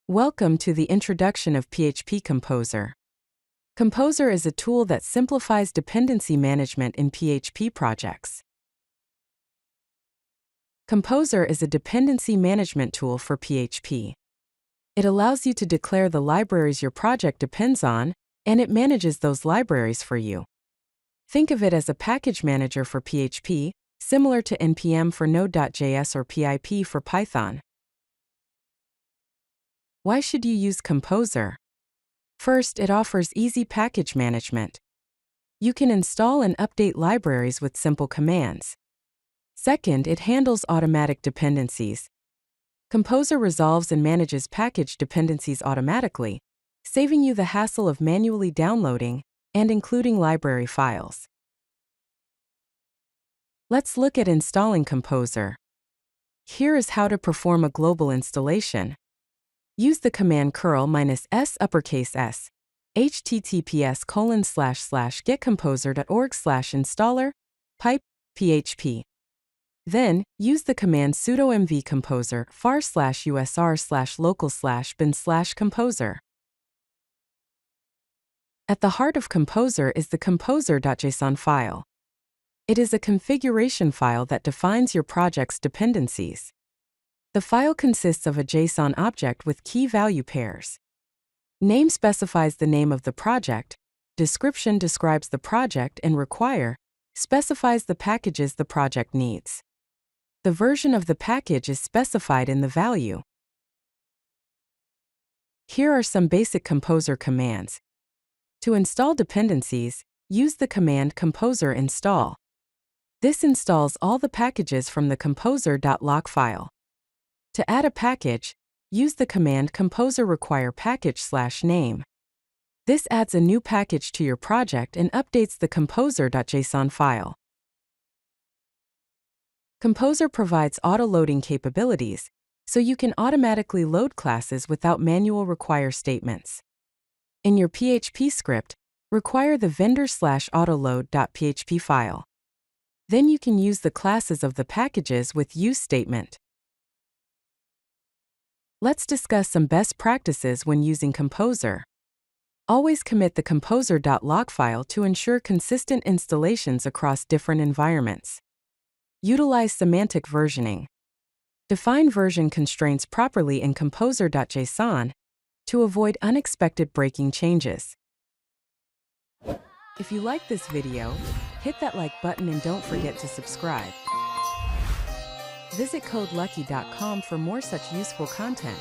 Welcome to the introduction of PHP Composer. Composer is a tool that simplifies dependency management in PHP projects. Composer is a dependency management tool for PHP. It allows you to declare the libraries your project depends on, and it manages those libraries for you. Think of it as a package manager for PHP, similar to npm for Node.js or pip for Python. Why should you use Composer? First, it offers easy package management. You can install and update libraries with simple commands. Second, it handles automatic dependencies. Composer resolves and manages package dependencies automatically, saving you the hassle of manually downloading and including library files. Let's look at installing Composer. Here is how to perform a global installation. Use the command curl-s https://getcomposer.org/installer pipe php. Then, use the command sudo mv composer /usr/local/bin/composer. At the heart of Composer is the composer.json file. It is a configuration file that defines your project's dependencies. The file consists of a JSON object with key-value pairs. Name specifies the name of the project, description describes the project, and require specifies the packages the project needs. The version of the package is specified in the value. Here are some basic Composer commands. To install dependencies, use the command composer install. This installs all the packages from the composer.lock file. To add a package, use the command composer require package/name. This adds a new package to your project and updates the composer.json file. Composer provides auto-loading capabilities, so you can automatically load classes without manual require statements. In your PHP script, require the vendor/autoload.php file. Then you can use the classes of the packages with use statement. Let's discuss some best practices when using Composer. Always commit the composer.log file to ensure consistent installations across different environments. Utilize semantic versioning. Define version constraints properly in composer.json to avoid unexpected breaking changes. If you like this video, hit that like button and don't forget to subscribe. Visit codelucky.com for more such useful content.